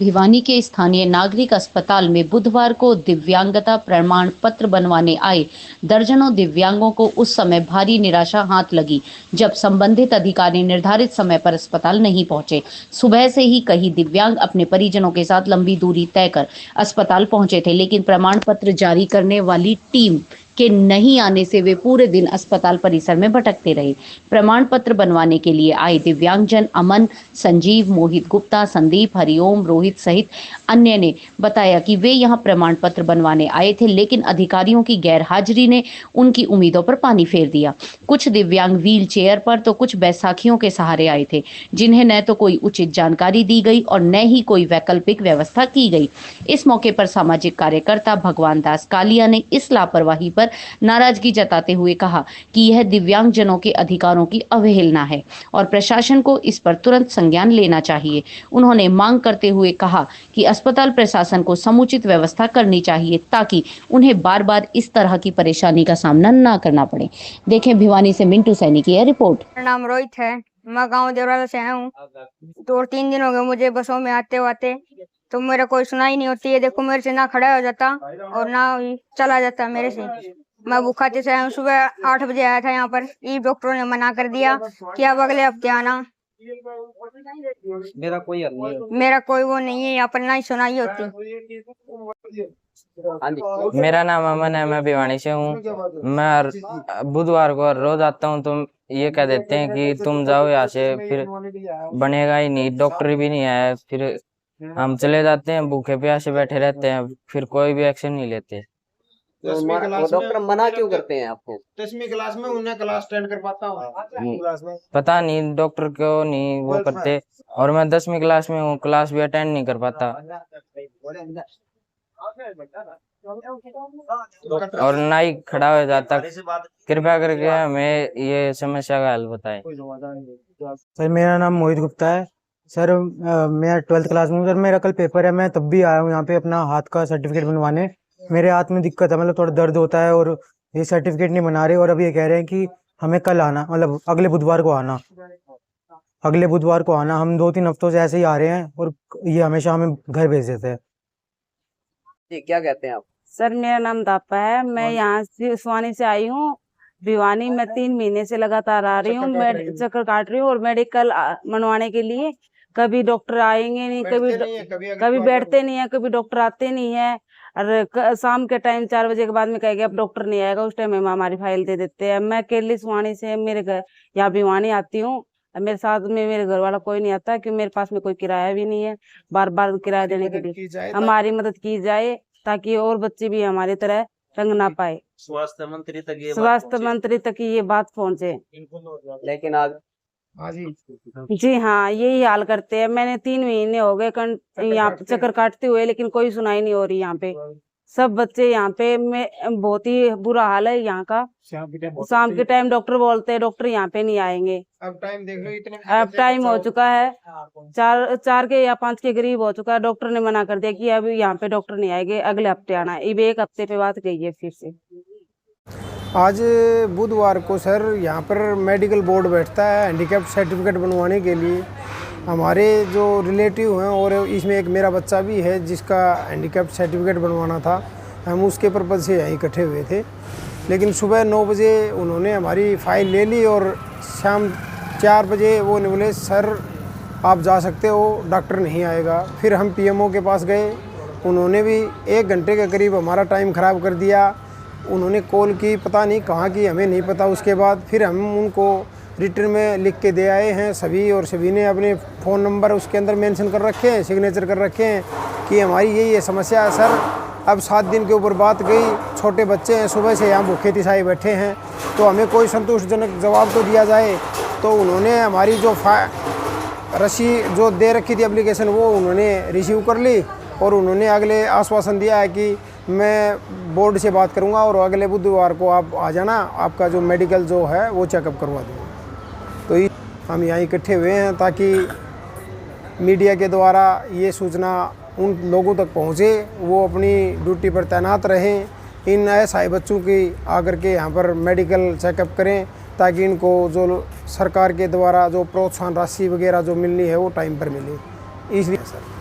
भिवानी के स्थानीय नागरिक अस्पताल में बुधवार को दिव्यांगता प्रमाण पत्र बनवाने आए दर्जनों दिव्यांगों को उस समय भारी निराशा हाथ लगी जब संबंधित अधिकारी निर्धारित समय पर अस्पताल नहीं पहुंचे। सुबह से ही कई दिव्यांग अपने परिजनों के साथ लंबी दूरी तय कर अस्पताल पहुंचे थे, लेकिन प्रमाण पत्र जारी करने वाली टीम के नहीं आने से वे पूरे दिन अस्पताल परिसर में भटकते रहे। प्रमाण पत्र बनवाने के लिए आए दिव्यांगजन अमन, संजीव, मोहित गुप्ता, संदीप, हरिओम, रोहित सहित अन्य ने बताया कि वे यहां प्रमाण पत्र बनवाने आए थे, लेकिन अधिकारियों की गैरहाजिरी ने उनकी उम्मीदों पर पानी फेर दिया। कुछ दिव्यांग व्हील चेयर पर तो कुछ बैसाखियों के सहारे आए थे, जिन्हें न तो कोई उचित जानकारी दी गई और न ही कोई वैकल्पिक व्यवस्था की गई। इस मौके पर सामाजिक कार्यकर्ता भगवान दास कालिया ने इस लापरवाही पर नाराजगी जताते हुए कहा कि यह दिव्यांगजनों के अधिकारों की अवहेलना है और प्रशासन को इस पर तुरंत संज्ञान लेना चाहिए। उन्होंने मांग करते हुए कहा कि अस्पताल प्रशासन को समुचित व्यवस्था करनी चाहिए ताकि उन्हें बार बार इस तरह की परेशानी का सामना न करना पड़े। देखें भिवानी से मिंटू सैनी की यह रिपोर्ट। मेरा नाम रोहित है, मैं गांव देवराला से आया हूँ। 2-3 दिन हो गए मुझे बसों में आते आते, तो मेरा कोई सुनाई नहीं होती है। देखो मेरे से ना खड़ा हो जाता और ना चला जाता मेरे से। मैं भूखा से आया हूँ, सुबह 8 बजे आया था यहाँ पर। ई डॉक्टरों ने मना कर दिया कि अब अगले हफ्ते आना। मेरा कोई हल नहीं है। मेरा कोई वो नहीं है यहाँ पर, ना ही सुनाई होती। मेरा नाम अमन है, मैं भिवानी से हूँ। मैं बुधवार को रोज आता हूँ, तो ये कह देते हैं कि तुम जाओ यहाँ से, फिर बनेगा ही नहीं, डॉक्टर भी नहीं है। फिर हम चले जाते हैं, भूखे प्यासे बैठे रहते हैं, फिर कोई भी एक्शन नहीं लेते। तो डॉक्टर मना क्यों करते हैं आपको? 10वीं क्लास में उन्हें क्लास अटेंड कर पाता हूँ। पता नहीं डॉक्टर क्यों नहीं वो करते, और मैं 10वीं क्लास में हूँ, क्लास भी अटेंड नहीं कर पाता और ना ही खड़ा हो जाता। कृपया करके हमें ये समस्या का हल बताएं। सर मेरा नाम मोहित गुप्ता है। सर मैं 12th क्लास में हूँ। सर मेरा कल पेपर है, मैं तब भी आया हूँ यहाँ पे अपना हाथ का सर्टिफिकेट बनवाने। मेरे हाथ में दिक्कत है, मतलब थोड़ा दर्द होता है और ये सर्टिफिकेट नहीं बना रहे, और अभी ये कह रहे हैं कि हमें कल आना, मतलब अगले बुधवार को आना। अगले बुधवार को आना। हम 2-3 हफ्तों से ऐसे ही आ रहे हैं और ये हमेशा हमें घर भेज देते हैं। जी क्या कहते हैं आप? सर मेरा नाम दापा है, मैं यहाँ से स्वानी से आई हूँ भिवानी। मैं 3 महीने से लगातार आ रही हूँ, मैं चक्कर काट रही हूँ और मेडिकल मनवाने के लिए। कभी डॉक्टर आएंगे नहीं, कभी बैठते नहीं है, कभी डॉक्टर आते नहीं है। और शाम के टाइम 4 बजे के बाद में कहेंगे अब डॉक्टर नहीं आएगा, उस टाइम में हमारी फाइल दे देते हैं। मैं केरली स्वानी से मेरे घर यहाँ भिवानी आती हूँ, मेरे साथ में मेरे घर वाला कोई नहीं आता, क्योंकि मेरे पास में कोई किराया भी नहीं है। बार बार किराया देने के लिए हमारी मदद की जाए ताकि और बच्चे भी हमारी तरह रंग ना पाए। स्वास्थ्य मंत्री तक ये बात पहुँचे। लेकिन आज जी हाँ, यही हाल करते हैं। मैंने 3 महीने हो गए यहाँ चक्कर काटते हुए, लेकिन कोई सुनाई नहीं हो रही। यहाँ पे सब बच्चे यहाँ पे में बहुत ही बुरा हाल है यहाँ का। शाम के टाइम डॉक्टर बोलते हैं डॉक्टर यहाँ पे नहीं आएंगे। अब टाइम देख लो, इतने अब टाइम हो चुका है 4 के या 5 के करीब हो चुका है। डॉक्टर ने मना कर दिया कि अभी यहाँ पे डॉक्टर नहीं आएंगे, अगले हफ्ते आना है। 1 हफ्ते पे बात गई है फिर से। आज बुधवार को सर यहाँ पर मेडिकल बोर्ड बैठता है हैंडीकैप सर्टिफिकेट बनवाने के लिए। हमारे जो रिलेटिव हैं और इसमें एक मेरा बच्चा भी है जिसका हैंडीकैप सर्टिफिकेट बनवाना था, हम उसके पर्पज़ से यहीं इकट्ठे हुए थे। लेकिन सुबह 9 बजे उन्होंने हमारी फ़ाइल ले ली और शाम 4 बजे वो ने बोले सर आप जा सकते हो, डॉक्टर नहीं आएगा। फिर हम पीएमओ के पास गए, उन्होंने भी 1 घंटे के करीब हमारा टाइम ख़राब कर दिया। उन्होंने कॉल की, पता नहीं कहाँ की, हमें नहीं पता। उसके बाद फिर हम उनको रिटर्न में लिख के दे आए हैं सभी, और सभी ने अपने फ़ोन नंबर उसके अंदर मेंशन कर रखे हैं, सिग्नेचर कर रखे हैं कि हमारी यही समस्या है सर। अब 7 दिन के ऊपर बात गई, छोटे बच्चे हैं, सुबह से यहाँ भूखे तिसाए बैठे हैं, तो हमें कोई संतोषजनक जवाब तो दिया जाए। तो उन्होंने हमारी जो रसी जो दे रखी थी एप्लीकेशन, वो उन्होंने रिसीव कर ली और उन्होंने अगले आश्वासन दिया है कि मैं बोर्ड से बात करूंगा और अगले बुधवार को आप आ जाना, आपका जो मेडिकल जो है वो चेकअप करवा दूँगा। तो हम यहाँ इकट्ठे हुए हैं ताकि मीडिया के द्वारा ये सूचना उन लोगों तक पहुँचे, वो अपनी ड्यूटी पर तैनात रहें, इन असहाय बच्चों की आकर के यहाँ पर मेडिकल चेकअप करें ताकि इनको जो सरकार के द्वारा जो प्रोत्साहन राशि वगैरह जो मिलनी है वो टाइम पर मिले। इसलिए सर